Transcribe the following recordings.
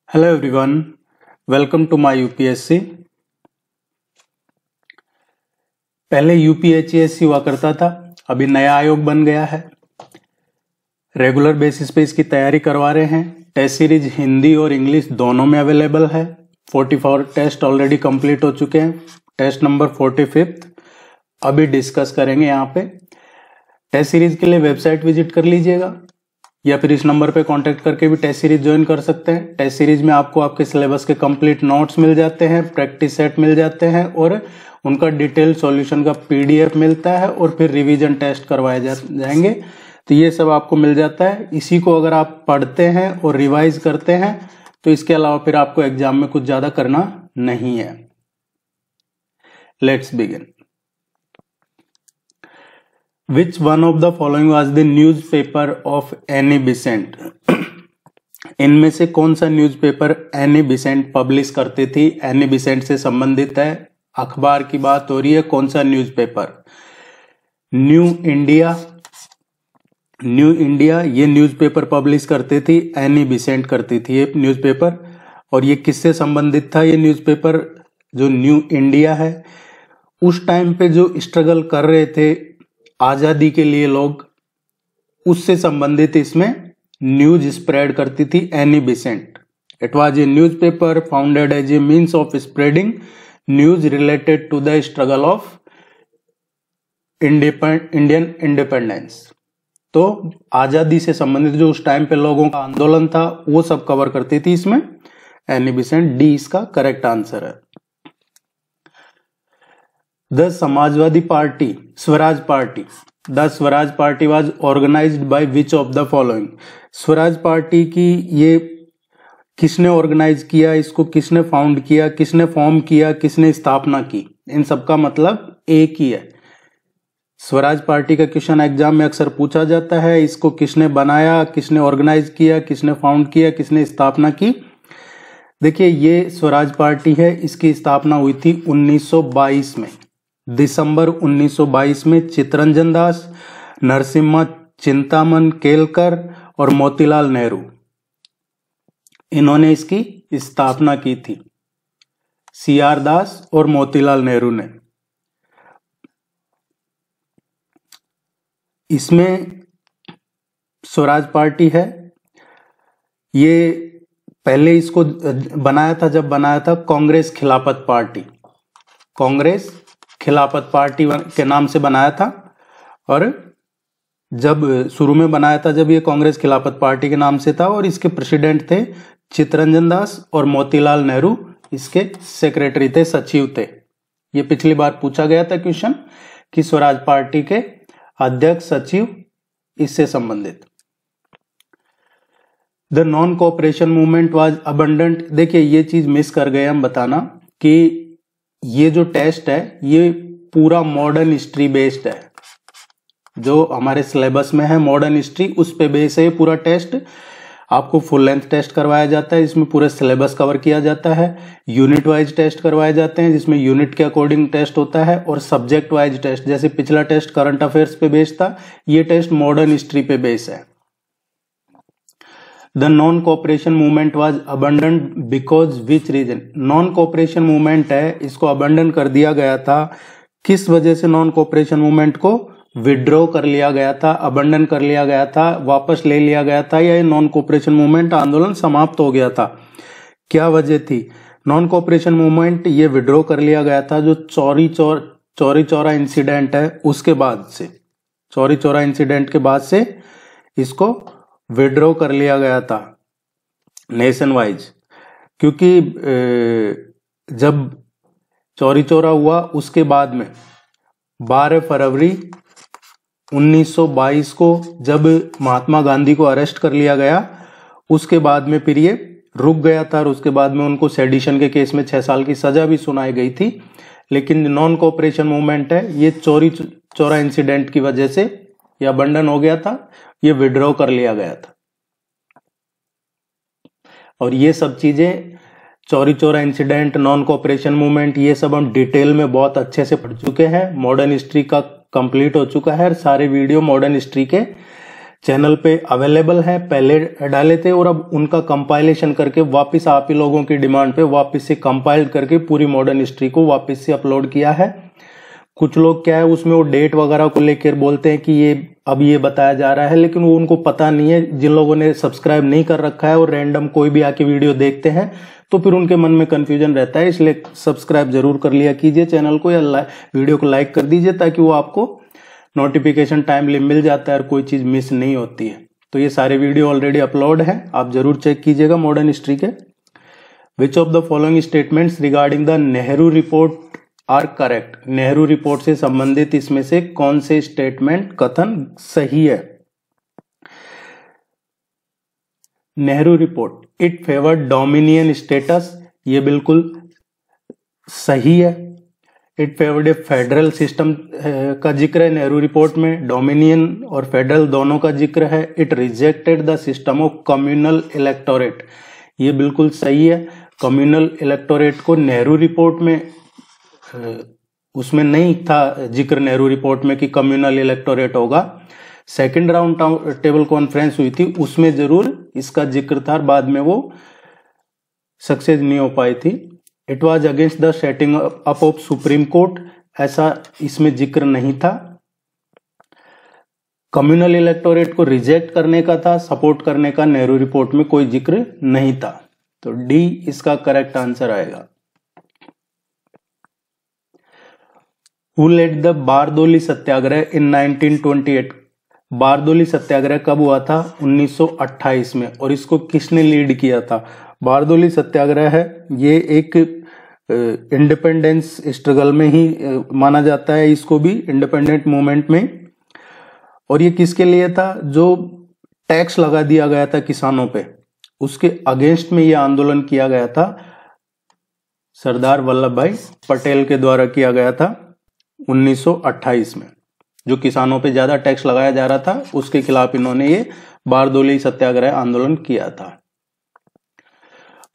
Hello everyone, welcome to my UPSC. पहले UPHSC हुआ करता था, अभी नया आयोग बन गया है। रेगुलर बेसिस पे इसकी तैयारी करवा रहे हैं। टेस्ट सीरीज हिंदी और इंग्लिश दोनों में अवेलेबल है। 44 टेस्ट ऑलरेडी कंप्लीट हो चुके हैं। टेस्ट नंबर 45 अभी डिस्कस करेंगे यहाँ पे। टेस्ट सीरीज के लिए वेबसाइट विजिट कर लीजिएगा या फिर इस नंबर पे कांटेक्ट करके भी टेस्ट सीरीज ज्वाइन कर सकते हैं। टेस्ट सीरीज में आपको आपके सिलेबस के कंप्लीट नोट्स मिल जाते हैं, प्रैक्टिस सेट मिल जाते हैं और उनका डिटेल सॉल्यूशन का पीडीएफ मिलता है और फिर रिवीजन टेस्ट करवाए जाएंगे। तो ये सब आपको मिल जाता है। इसी को अगर आप पढ़ते हैं और रिवाइज करते हैं तो इसके अलावा फिर आपको एग्जाम में कुछ ज्यादा करना नहीं है। Let's begin. Which one of the following was the newspaper of Annie Besant? इनमें से कौन सा न्यूज़पेपर एनी बिसेंट पब्लिश करती थी? एनी बिसेंट से संबंधित है, अखबार की बात हो रही है। कौन सा newspaper? New India. New India ये न्यूज़पेपर पब्लिश करती थी, एनी बिसेंट करती थी ये न्यूज़पेपर। और ये किससे संबंधित था? ये न्यूज़पेपर जो न्यू इंडिया है, उस टाइम पे जो स्ट्रगल कर रहे थे आजादी के लिए लोग, उससे संबंधित इसमें न्यूज स्प्रेड करती थी Annie Besant. It was a newspaper founded as a means of spreading news related to the struggle of Indian independence. तो आजादी से संबंधित जो उस टाइम पे लोगों का आंदोलन था वो सब कवर करती थी इसमें एनी बिसेंट। डी इसका करेक्ट आंसर है। The Samajwadi party, Swaraj party, the Swaraj party was organised by which of the following? Swaraj party की ये किसने ऑर्गेनाइज किया, इसको किसने फाउंड किया, किसने फॉर्म किया, किसने स्थापना की? इन सबका मतलब एक ही है। स्वराज पार्टी का क्वेश्चन एग्जाम में अक्सर पूछा जाता है। इसको किसने बनाया, किसने ऑर्गेनाइज किया, किसने फाउंड किया, किसने स्थापना की? देखिए, ये स्वराज पार्टी है, इसकी स्थापना हुई थी 1922 में, दिसंबर 1922 में। चित्तरंजन दास, नरसिम्हा चिंतामन केलकर और मोतीलाल नेहरू, इन्होंने इसकी स्थापना की थी। सीआर दास और मोतीलाल नेहरू ने। इसमें स्वराज पार्टी है, ये पहले इसको बनाया था, जब बनाया था कांग्रेस खिलाफत पार्टी, कांग्रेस खिलाफत पार्टी के नाम से बनाया था। और जब शुरू में बनाया था, जब ये कांग्रेस खिलाफत पार्टी के नाम से था, और इसके प्रेसिडेंट थे चित्तरंजन दास और मोतीलाल नेहरू इसके सेक्रेटरी थे, सचिव थे। ये पिछली बार पूछा गया था क्वेश्चन कि स्वराज पार्टी के अध्यक्ष, सचिव, इससे संबंधित। The non cooperation movement was abundant. देखिए, ये चीज मिस कर गए हम बताना कि ये जो टेस्ट है ये पूरा मॉडर्न हिस्ट्री बेस्ड है। जो हमारे सिलेबस में है मॉडर्न हिस्ट्री, उस पे बेस है ये पूरा टेस्ट। आपको फुल लेंथ टेस्ट करवाया जाता है, इसमें पूरे सिलेबस कवर किया जाता है। यूनिट वाइज टेस्ट करवाए जाते हैं, जिसमें यूनिट के अकॉर्डिंग टेस्ट होता है, और सब्जेक्ट वाइज टेस्ट, जैसे पिछला टेस्ट करंट अफेयर्स पे बेस्ड था, ये टेस्ट मॉडर्न हिस्ट्री पे बेस है। The non cooperation movement was abandon because which region? Non cooperation movement है, इसको अबंडन कर दिया गया था। किस वजह से नॉन कोऑपरेशन मूवमेंट को विड्रॉ कर लिया गया था, अबंडन कर लिया गया था, वापस ले लिया गया था, या ये नॉन कोऑपरेशन मूवमेंट आंदोलन समाप्त हो गया था? क्या वजह थी? नॉन कोऑपरेशन मूवमेंट ये विड्रॉ कर लिया गया था जो चौरी चौरा इंसिडेंट है उसके बाद से, चौरी चौरा इंसिडेंट के बाद से इसको विड्रॉ कर लिया गया था नेशन वाइज। क्योंकि जब चौरी चौरा हुआ उसके बाद में 12 फरवरी 1922 को जब महात्मा गांधी को अरेस्ट कर लिया गया, उसके बाद में फिर ये रुक गया था, और उसके बाद में उनको सेडिशन के केस में 6 साल की सजा भी सुनाई गई थी। लेकिन नॉन कोऑपरेशन मूवमेंट है, ये चौरी चौरा इंसिडेंट की वजह से यह अबंडन हो गया था, ये विड्रॉ कर लिया गया था। और ये सब चीजें, Chauri Chaura incident, non cooperation movement, ये सब हम डिटेल में बहुत अच्छे से पढ़ चुके हैं। मॉडर्न हिस्ट्री का कंप्लीट हो चुका है, सारे वीडियो मॉडर्न हिस्ट्री के चैनल पे अवेलेबल है, पहले डाले थे और अब उनका कंपाइलेशन करके वापस आप ही लोगों की डिमांड पे वापस से कंपाइल्ड करके पूरी मॉडर्न हिस्ट्री को वापस से अपलोड किया है। कुछ लोग क्या है उसमें वो डेट वगैरह को लेकर बोलते हैं कि ये अब ये बताया जा रहा है, लेकिन वो उनको पता नहीं है। जिन लोगों ने सब्सक्राइब नहीं कर रखा है और रैंडम कोई भी आके वीडियो देखते हैं तो फिर उनके मन में कंफ्यूजन रहता है, इसलिए सब्सक्राइब जरूर कर लिया कीजिए चैनल को, या वीडियो को लाइक कर दीजिए ताकि वो आपको नोटिफिकेशन टाइमली मिल जाता है और कोई चीज मिस नहीं होती है। तो ये सारे वीडियो ऑलरेडी अपलोड है, आप जरूर चेक कीजिएगा मॉडर्न हिस्ट्री के। Which of the following statements regarding the Nehru report are correct? Nehru report से संबंधित इसमें से कौन से स्टेटमेंट कथन सही है? Nehru report it favoured dominion status, ये बिल्कुल सही है। It favoured A federal system का जिक्र है नेहरू रिपोर्ट में, डोमिनियन और फेडरल दोनों का जिक्र है। It rejected the system of communal electorate, ये बिल्कुल सही है। कम्युनल इलेक्टोरेट को नेहरू रिपोर्ट में उसमें नहीं था जिक्र, नेहरू रिपोर्ट में कि कम्युनल इलेक्टोरेट होगा। सेकंड राउंड टेबल कॉन्फ्रेंस हुई थी उसमें जरूर इसका जिक्र था, बाद में वो सक्सेस नहीं हो पाई थी। It was against the setting up of supreme court, ऐसा इसमें जिक्र नहीं था। कम्युनल इलेक्टोरेट को रिजेक्ट करने का था, सपोर्ट करने का नेहरू रिपोर्ट में कोई जिक्र नहीं था। तो डी इसका करेक्ट आंसर आएगा। Who led the Bardoli Satyagraha इन 1928? बारदोली सत्याग्रह कब हुआ था? 1928 में। और इसको किसने लीड किया था? बारदोली सत्याग्रह है ये एक इंडिपेंडेंस स्ट्रगल में ही माना जाता है इसको भी, इंडिपेंडेंट मूवमेंट में। और ये किसके लिए था? जो टैक्स लगा दिया गया था किसानों पे, उसके अगेंस्ट में ये आंदोलन किया गया था। सरदार वल्लभ भाई पटेल के द्वारा किया गया था 1928 में। जो किसानों पे ज्यादा टैक्स लगाया जा रहा था उसके खिलाफ इन्होंने ये बारदोली सत्याग्रह आंदोलन किया था।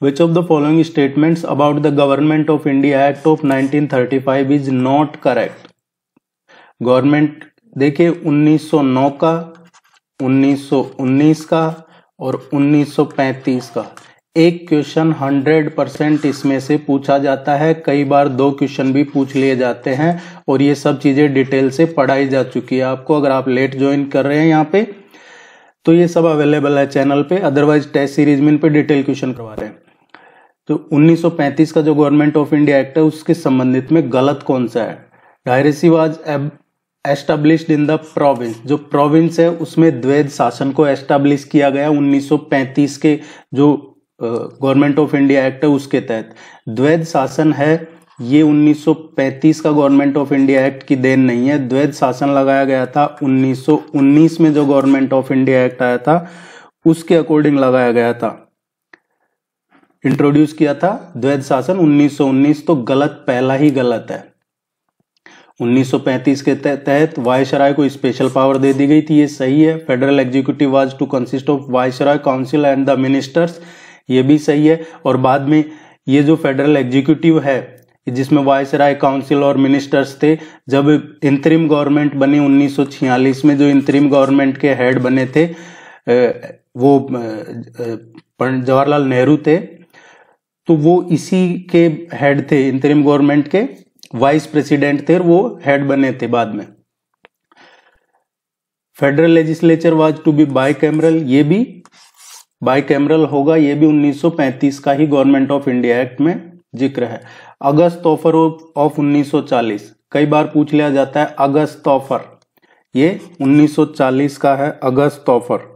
Which of the following statements about the Government of India Act of 1935 is not correct? Government देखिए 1909 का, 1919 का और 1935 का एक क्वेश्चन 100% इसमें से पूछा जाता है। कई बार 2 क्वेश्चन भी पूछ लिए जाते हैं और ये सब चीजें डिटेल से पढ़ाई जा चुकी है आपको। अगर आप लेट ज्वाइन कर रहे हैं यहाँ पे तो ये सब अवेलेबल है चैनल पे, अदरवाइज टेस्ट सीरीज में इन पे डिटेल क्वेश्चन करवा रहे हैं। तो 1935 का जो गवर्नमेंट ऑफ इंडिया एक्ट है उसके संबंधित में गलत कौन सा है? Dyarchy was established in the province, जो प्रोविंस है उसमें द्वैध शासन को एस्टेब्लिश किया गया 1935 के जो गवर्नमेंट ऑफ इंडिया एक्ट है उसके तहत। द्वैध शासन है ये 1935 का गवर्नमेंट ऑफ इंडिया एक्ट की देन नहीं है। द्वैध शासन लगाया गया था 1919 में, जो गवर्नमेंट ऑफ इंडिया एक्ट आया था उसके अकॉर्डिंग लगाया गया था, इंट्रोड्यूस किया था द्वैध शासन 1919। तो गलत, पहला ही गलत है। 1935 के तहत वायसराय को स्पेशल पावर दे दी गई थी, ये सही है। Federal executive was to consist of viceroy, council and the ministers, ये भी सही है। और बाद में ये जो फेडरल एग्जीक्यूटिव है जिसमें वायसराय, काउंसिल और मिनिस्टर्स थे, जब इंतरिम गवर्नमेंट बनी 1946 में, जो इंतरिम गवर्नमेंट के हेड बने थे वो जवाहरलाल नेहरू थे, तो वो इसी के हेड थे, इंतरिम गवर्नमेंट के वाइस प्रेसिडेंट थे, वो हेड बने थे बाद में। Federal legislature was to be bicameral, ये भी बाई कैमरल होगा, ये भी 1935 का ही गवर्नमेंट ऑफ इंडिया एक्ट में जिक्र है। अगस्त ऑफर ऑफ 1940 कई बार पूछ लिया जाता है, अगस्त ऑफर ये 1940 का है, अगस्त ऑफर।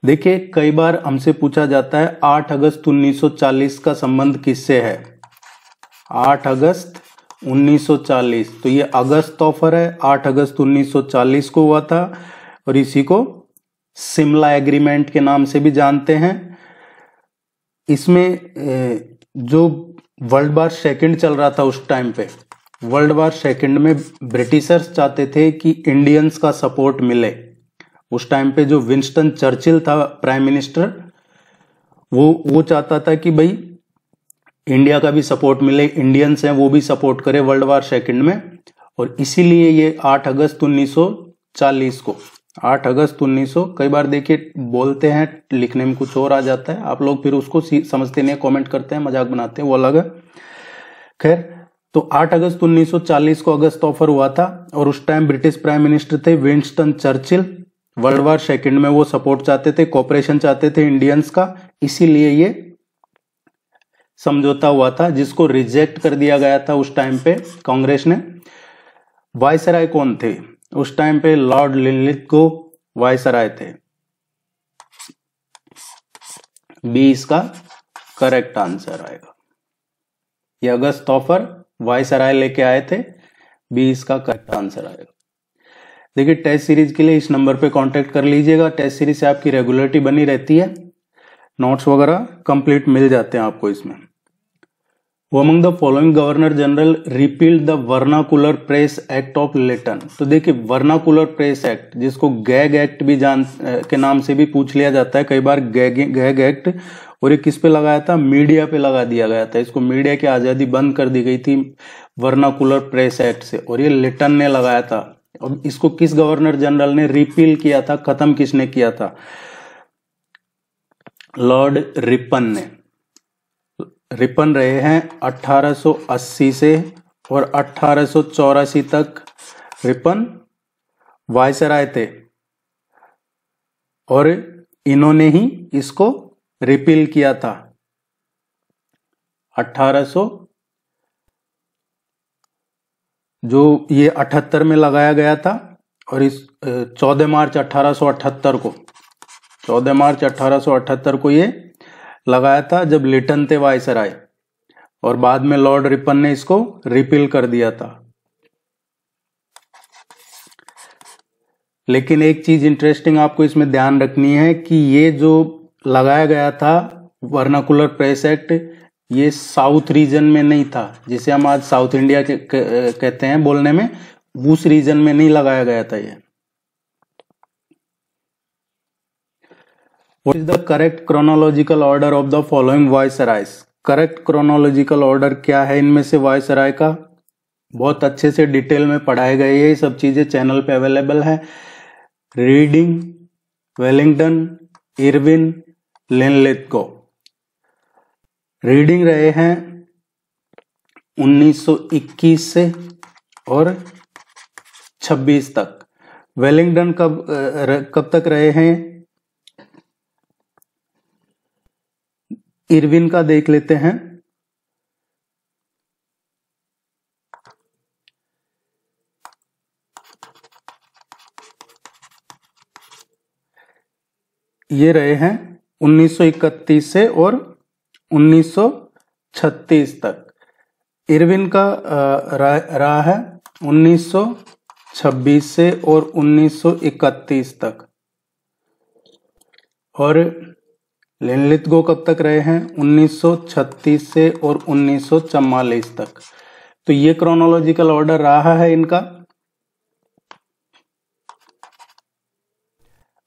देखिए कई बार हमसे पूछा जाता है 8 अगस्त 1940 का संबंध किससे है? 8 अगस्त 1940, तो ये अगस्त ऑफर है, 8 अगस्त 1940 को हुआ था और इसी को शिमला एग्रीमेंट के नाम से भी जानते हैं। इसमें जो वर्ल्ड वार सेकंड चल रहा था उस टाइम पे, वर्ल्ड वार सेकंड में ब्रिटिशर्स चाहते थे कि इंडियंस का सपोर्ट मिले। उस टाइम पे जो विंस्टन चर्चिल था प्राइम मिनिस्टर, वो चाहता था कि भाई इंडिया का भी सपोर्ट मिले, इंडियंस हैं वो भी सपोर्ट करे वर्ल्ड वार सेकंड में। और इसीलिए ये 8 अगस्त 1940 को 8 अगस्त 1900, कई बार देखिए बोलते हैं लिखने में कुछ और आ जाता है, आप लोग फिर उसको समझते नहीं, कमेंट करते हैं, मजाक बनाते हैं, वो अलग है। खैर, तो 8 अगस्त 1940 को अगस्त ऑफर हुआ था और उस टाइम ब्रिटिश प्राइम मिनिस्टर थे Winston Churchill. World war second में वो सपोर्ट चाहते थे, कोऑपरेशन चाहते थे इंडियंस का, इसीलिए ये समझौता हुआ था जिसको रिजेक्ट कर दिया गया था उस टाइम पे कांग्रेस ने। वायसराय कौन थे उस टाइम पे? लॉर्ड लिनलिथगो वायसराय थे। बी इसका करेक्ट आंसर आएगा। ये अगस्त ऑफर वायसराय लेके आए थे, बी इसका करेक्ट आंसर आएगा। देखिए, टेस्ट सीरीज के लिए इस नंबर पे कांटेक्ट कर लीजिएगा। टेस्ट सीरीज से आपकी रेगुलरिटी बनी रहती है, नोट्स वगैरह कंप्लीट मिल जाते हैं आपको इसमें। Among the following governor general repealed the vernacular press act of Lytton. तो देखिए, वर्नाकुलर प्रेस एक्ट, जिसको गैग एक्ट भी के नाम से भी पूछ लिया जाता है कई बार, गैग एक्ट, और ये किस पे लगाया था? मीडिया पे लगा दिया गया था। इसको मीडिया की आजादी बंद कर दी गई थी वर्नाकुलर प्रेस एक्ट से, और ये लेटन ने लगाया था। अब इसको किस गवर्नर जनरल ने रिपील किया था, खत्म किसने किया था? लॉर्ड रिपन ने। रिपन रहे हैं 1880 से और 1884 तक रिपन वायसराय थे, और इन्होंने ही इसको रिपील किया था 1800, जो ये 78 में लगाया गया था, और इस 14 मार्च 1878 को 14 मार्च 1878 को ये लगाया था जब लिटन थे वायसराय, और बाद में लॉर्ड रिपन ने इसको रिपील कर दिया था। लेकिन एक चीज इंटरेस्टिंग आपको इसमें ध्यान रखनी है कि ये जो लगाया गया था वर्नाकुलर प्रेस एक्ट, ये साउथ रीजन में नहीं था, जिसे हम आज साउथ इंडिया कहते हैं बोलने में, उस रीजन में नहीं लगाया गया था ये। What is the correct chronological order of the following viceroys? Correct chronological order क्या है इनमें से वायसराय का? बहुत अच्छे से डिटेल में पढ़ाए गए ये सब चीजें चैनल पे अवेलेबल है। Reading, Wellington, Irwin, Linlithgow. Reading रहे हैं 1921 से और 26 तक। वेलिंगटन कब तक रहे हैं? इरविन का देख लेते हैं। ये रहे हैं 1931 से और 1936 तक। इरविन का रहा है 1926 से और 1931 तक। और लिनलिथगो कब तक रहे हैं? 1936 से और 1944 तक। तो ये क्रोनोलॉजिकल ऑर्डर रहा है इनका।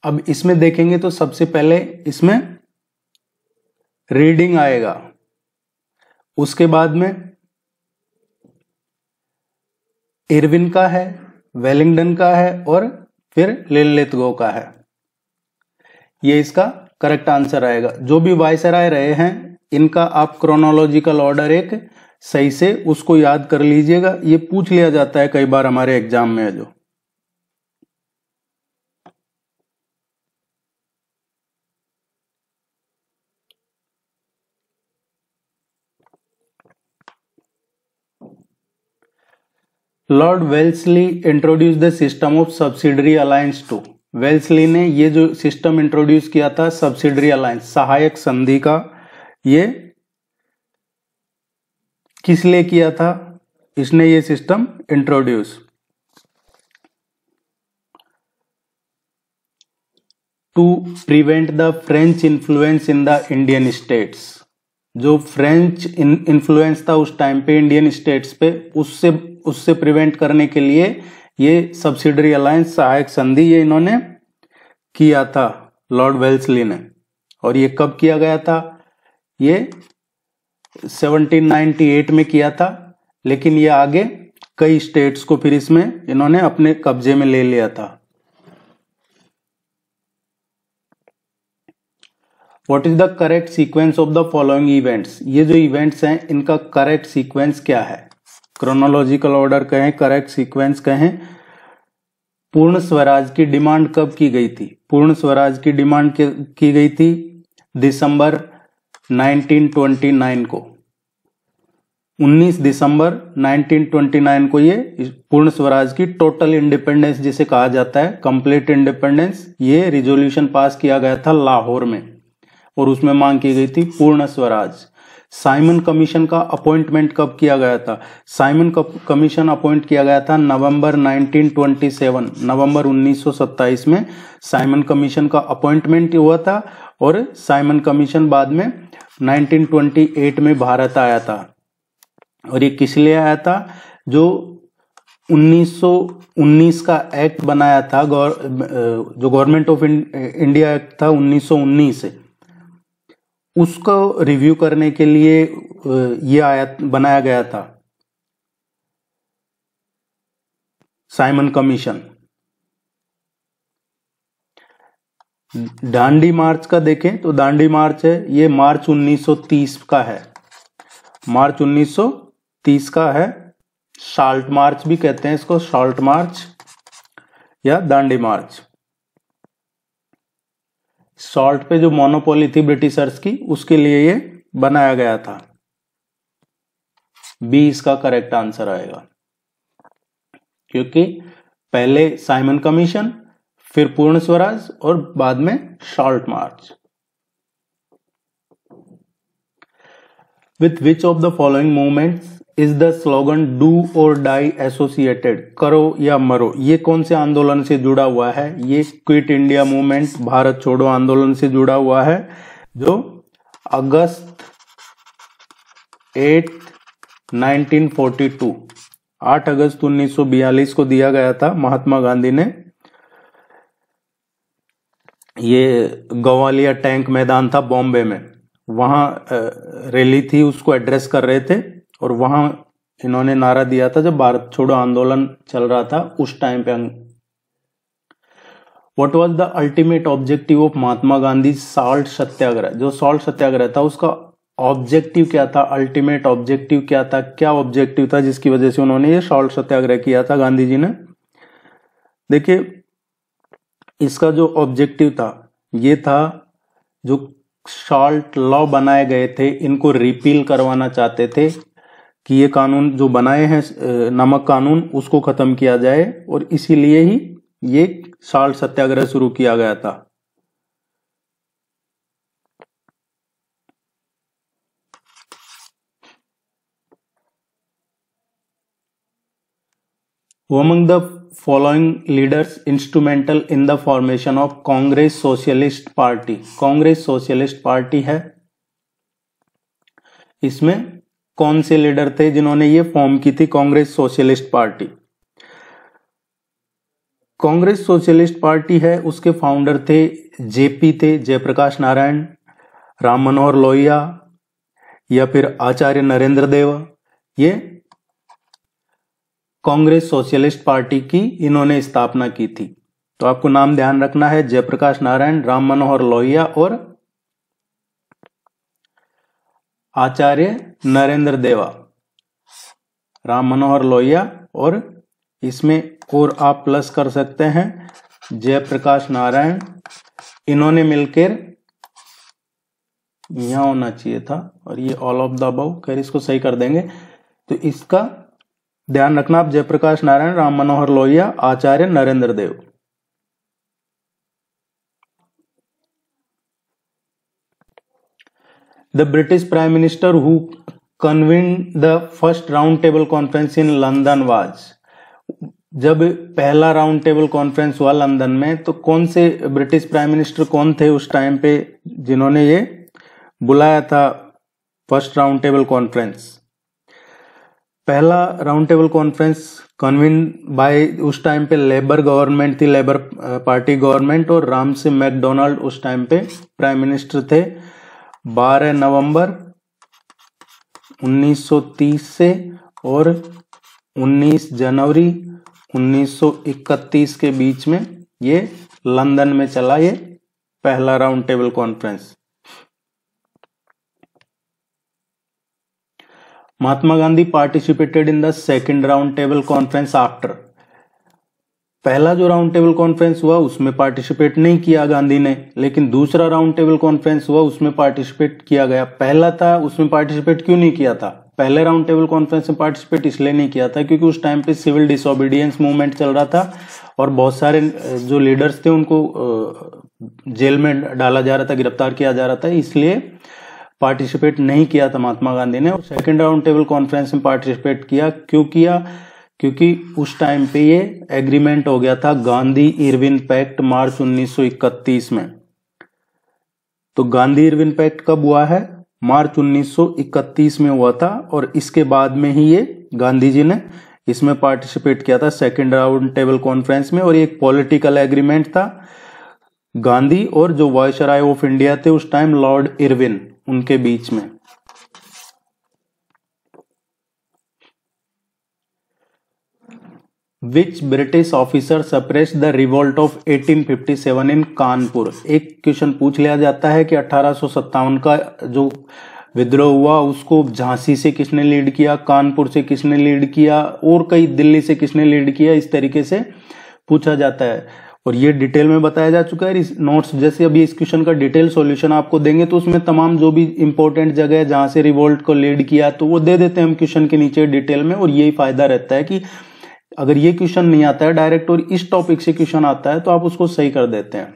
अब इसमें देखेंगे तो सबसे पहले इसमें रीडिंग आएगा, उसके बाद में इरविन का है, वेलिंगटन का है और फिर लिनलिथगो का है। ये इसका करेक्ट आंसर आएगा। जो भी वायसराय रहे हैं इनका आप क्रोनोलॉजिकल ऑर्डर एक सही से उसको याद कर लीजिएगा। ये पूछ लिया जाता है कई बार हमारे एग्जाम में। जो lord Wellesley introduce the system of subsidiary alliance to. Wellesley ने ये जो सिस्टम इंट्रोड्यूस किया था सब्सिडरी अलायंस, सहायक संधि का, ये किस लिए किया था? इसने ये system introduce to prevent the French influence in the Indian states. जो फ्रेंच इन्फ्लुएंस था उस टाइम पे इंडियन स्टेट्स पे, उससे प्रिवेंट करने के लिए ये सब्सिडरी अलायंस, सहायक संधि, ये इन्होंने किया था लॉर्ड वेल्सली ने। और ये कब किया गया था? ये 1798 में किया था, लेकिन ये आगे कई स्टेट्स को फिर इसमें इन्होंने अपने कब्जे में ले लिया था। What is the correct sequence of the following events? ये जो इवेंट्स हैं इनका करेक्ट सीक्वेंस क्या है? क्रोनोलॉजिकल ऑर्डर कहें, करेक्ट सीक्वेंस कहें। पूर्ण स्वराज की डिमांड कब की गई थी? पूर्ण स्वराज की डिमांड की गई थी दिसंबर 1929 को। 19 दिसंबर 1929 को ये पूर्ण स्वराज की टोटल इंडिपेंडेंस जिसे कहा जाता है, कंप्लीट इंडिपेंडेंस, ये रिजोल्यूशन पास किया गया था लाहौर में और उसमें मांग की गई थी पूर्ण स्वराज। साइमन कमीशन का अपॉइंटमेंट कब किया गया था? साइमन कमीशन अपॉइंट किया गया था नवंबर 1927, नवंबर 1927 में साइमन कमीशन का अपॉइंटमेंट हुआ था और साइमन कमीशन बाद में 1928 में भारत आया था। और ये किस लिए आया था? जो 1919 का एक्ट बनाया था, जो गवर्नमेंट ऑफ इंडिया एक्ट था 1919, उसको रिव्यू करने के लिए ये बनाया गया था साइमन कमीशन। दांडी मार्च का देखें तो दांडी मार्च है, ये मार्च 1930 का है, मार्च 1930 का है। साल्ट मार्च भी कहते हैं इसको, साल्ट मार्च या दांडी मार्च। सॉल्ट पे जो मोनोपोली थी ब्रिटिशर्स की, उसके लिए ये बनाया गया था। बी इसका करेक्ट आंसर आएगा, क्योंकि पहले साइमन कमीशन, फिर पूर्ण स्वराज और बाद में salt march. With which of the following movements is the slogan do और डाई एसोसिएटेड? करो या मरो, ये कौन से आंदोलन से जुड़ा हुआ है? ये क्विट इंडिया मूवमेंट, भारत छोड़ो आंदोलन से जुड़ा हुआ है, जो अगस्त 8, 1942, 8 अगस्त 1942 को दिया गया था। महात्मा गांधी ने ये ग्वालियर टैंक मैदान था बॉम्बे में, वहां रैली थी, उसको एड्रेस कर रहे थे और वहां इन्होंने नारा दिया था जब भारत छोड़ो आंदोलन चल रहा था उस टाइम पे। What was the ultimate objective of Mahatma Gandhi salt Satyagraha? जो सॉल्ट सत्याग्रह था उसका ऑब्जेक्टिव क्या था? अल्टीमेट ऑब्जेक्टिव क्या था? क्या ऑब्जेक्टिव था जिसकी वजह से उन्होंने ये सॉल्ट सत्याग्रह किया था गांधी जी ने? देखिए, इसका जो ऑब्जेक्टिव था ये था, जो सॉल्ट लॉ बनाए गए थे इनको रिपील करवाना चाहते थे कि ये कानून जो बनाए हैं नमक कानून, उसको खत्म किया जाए, और इसीलिए ही ये सॉल्ट सत्याग्रह शुरू किया गया था। Who among the following leaders instrumental in the formation of Congress socialist party? Congress socialist party है, इसमें कौन से लीडर थे जिन्होंने ये फॉर्म की थी Congress socialist party? Congress socialist party है, उसके फाउंडर थे जेपी थे, जयप्रकाश नारायण, राम मनोहर लोहिया या फिर आचार्य नरेंद्र देव। ये कांग्रेस सोशलिस्ट पार्टी की इन्होंने स्थापना की थी। तो आपको नाम ध्यान रखना है, जयप्रकाश नारायण, राम मनोहर लोहिया और आचार्य नरेंद्र देवा। राम मनोहर लोहिया, और इसमें और आप प्लस कर सकते हैं जयप्रकाश नारायण। इन्होंने मिलकर, यहां होना चाहिए था और ये ऑल ऑफ द अबव, खैर इसको सही कर देंगे। तो इसका ध्यान रखना आप, जयप्रकाश नारायण, राम मनोहर लोहिया, आचार्य नरेंद्र देव। The British Prime Minister who convened the first round table conference in London was? जब पहला राउंड टेबल कॉन्फ्रेंस हुआ लंदन में, तो कौन से ब्रिटिश प्राइम मिनिस्टर कौन थे उस टाइम पे जिन्होंने ये बुलाया था फर्स्ट राउंड टेबल कॉन्फ्रेंस? पहला round table conference convene by, उस टाइम पे लेबर गवर्नमेंट थी, लेबर पार्टी गवर्नमेंट, और रामसे मैकडोनाल्ड उस टाइम पे प्राइम मिनिस्टर थे। 12 नवंबर 1930 से और 19 जनवरी 1931 के बीच में ये लंदन में चला, ये पहला round table conference. Mahatma Gandhi participated in the second round table conference after. पहला जो राउंड टेबल कॉन्फ्रेंस हुआ उसमें पार्टिसिपेट नहीं किया गांधी ने, लेकिन दूसरा राउंड टेबल कॉन्फ्रेंस हुआ उसमें पार्टिसिपेट किया गया। पहला था उसमें पार्टिसिपेट क्यों नहीं किया था? पहले राउंड टेबल कॉन्फ्रेंस में पार्टिसिपेट इसलिए नहीं किया था क्योंकि उस टाइम पे सिविल डिसोबीडियंस मूवमेंट चल रहा था और बहुत सारे जो लीडर्स थे उनको जेल में डाला जा रहा था, गिरफ्तार किया जा रहा था, इसलिए पार्टिसिपेट नहीं किया था महात्मा गांधी ने। और सेकेंड राउंड टेबल कॉन्फ्रेंस में पार्टिसिपेट किया। क्यों किया? क्योंकि उस टाइम पे ये एग्रीमेंट हो गया था गांधी इरविन पैक्ट मार्च 1931 में। तो गांधी इरविन पैक्ट कब हुआ है? मार्च 1931 में हुआ था और इसके बाद में ही ये गांधी जी ने इसमें पार्टिसिपेट किया था सेकेंड राउंड टेबल कॉन्फ्रेंस में। और ये एक पॉलिटिकल एग्रीमेंट था गांधी और जो वायसराय ऑफ इंडिया थे उस टाइम लॉर्ड इरविन, उनके बीच में। Which British officer suppressed the revolt of 1857 in Kanpur? एक क्वेश्चन पूछ लिया जाता है कि 1857 का जो विद्रोह हुआ उसको झांसी से किसने लीड किया, कानपुर से किसने लीड किया और कई दिल्ली से किसने लीड किया, इस तरीके से पूछा जाता है। और ये डिटेल में बताया जा चुका है। इस नोट्स जैसे अभी इस क्वेश्चन का डिटेल सॉल्यूशन आपको देंगे तो उसमें तमाम जो भी इंपॉर्टेंट जगह है जहां से रिवोल्ट को लीड किया तो वो दे देते हैं हम क्वेश्चन के नीचे डिटेल में। और यही फायदा रहता है कि अगर ये क्वेश्चन नहीं आता है डायरेक्ट और इस टॉपिक से क्वेश्चन आता है तो आप उसको सही कर देते हैं।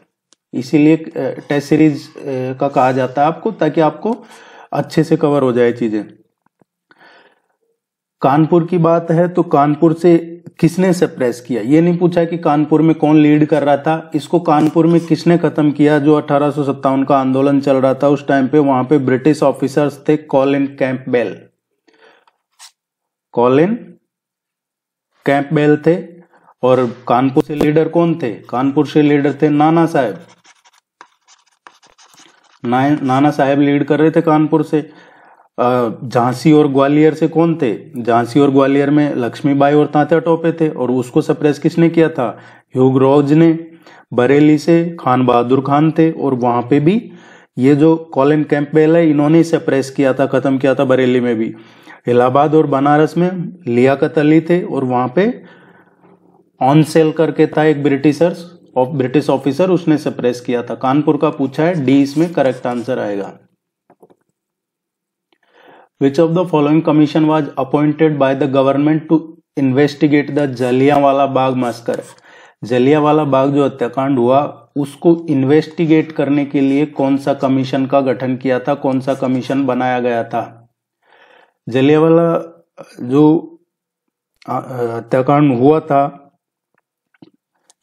इसीलिए टेस्ट सीरीज का कहा जाता है आपको, ताकि आपको अच्छे से कवर हो जाए चीजें। कानपुर की बात है तो कानपुर से किसने सप्रेस किया? ये नहीं पूछा कि कानपुर में कौन लीड कर रहा था, इसको कानपुर में किसने खत्म किया? जो 1857 का आंदोलन चल रहा था उस टाइम पे वहां पे ब्रिटिश ऑफिसर्स थे कॉलिन कैंपबेल। कॉलिन कैंपबेल थे। और कानपुर से लीडर कौन थे? कानपुर से लीडर थे नाना साहब। नाना साहब लीड कर रहे थे कानपुर से। झांसी और ग्वालियर से कौन थे? झांसी और ग्वालियर में लक्ष्मीबाई और तात्या टोपे थे और उसको सप्रेस किसने किया था? ह्यूग रोज ने। बरेली से खान बहादुर खान थे और वहां पे भी ये जो कॉलिन कैंपबेल है इन्होंने सप्रेस किया था, खत्म किया था बरेली में भी। इलाहाबाद और बनारस में लियाकत अली थे और वहां पे ऑन सेल करके था एक ब्रिटिश ऑफिसर, उसने सप्रेस किया था। कानपुर का पूछा है, डी इसमें करेक्ट आंसर आएगा। Which of the following commission was appointed by the government to investigate the Jallianwala Bagh massacre? Jallianwala Bagh जो हत्याकांड हुआ उसको इन्वेस्टिगेट करने के लिए कौन सा कमीशन का गठन किया था, कौन सा कमीशन बनाया गया था? जलियांवाला जो हत्याकांड हुआ था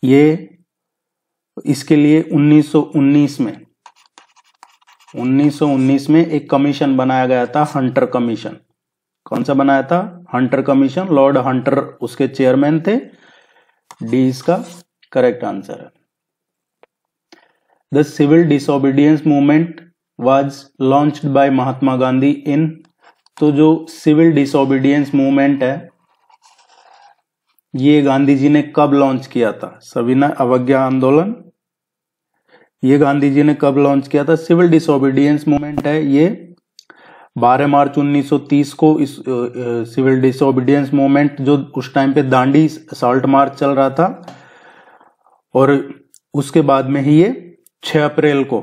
ये इसके लिए 1919 में एक कमीशन बनाया गया था, हंटर कमीशन। कौन सा बनाया था? Hunter commission. लॉर्ड हंटर उसके चेयरमैन थे। डी इसका करेक्ट आंसर है। The civil disobedience movement was launched by Mahatma Gandhi in. तो जो सिविल डिसोबीडियंस मूवमेंट है ये गांधी जी ने कब लॉन्च किया था? सविनय अवज्ञा आंदोलन ये गांधी जी ने कब लॉन्च किया था? सिविल डिसोबीडियंस मूवमेंट है ये 12 मार्च 1930 को। इस सिविल डिसोबीडियंस मूवमेंट जो उस टाइम पे दांडी साल्ट मार्च चल रहा था और उसके बाद में ही ये 6 अप्रैल को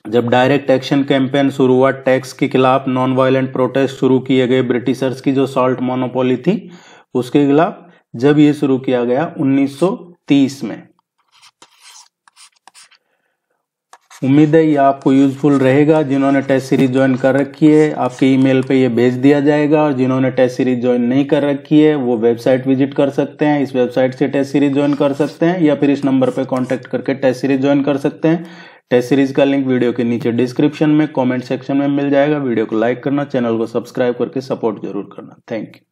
जब डायरेक्ट एक्शन कैंपेन शुरू हुआ, टैक्स के खिलाफ नॉन वायलेंट प्रोटेस्ट शुरू किए गए, ब्रिटिशर्स की जो सॉल्ट मोनोपोली थी उसके खिलाफ, जब ये शुरू किया गया 1930 में। उम्मीद है ये आपको यूजफुल रहेगा। जिन्होंने टेस्ट सीरीज ज्वाइन कर रखी है आपके ईमेल पे ये भेज दिया जाएगा और जिन्होंने टेस्ट सीरीज ज्वाइन नहीं कर रखी है वो वेबसाइट विजिट कर सकते हैं। इस वेबसाइट से टेस्ट सीरीज ज्वाइन कर सकते हैं या फिर इस नंबर पे कांटेक्ट करके टेस्ट सीरीज ज्वाइन कर सकते हैं। टेस्ट सीरीज का लिंक वीडियो के नीचे डिस्क्रिप्शन में कमेंट सेक्शन में मिल जाएगा। वीडियो को लाइक करना, चैनल को सब्सक्राइब करके सपोर्ट जरूर करना। Thank you.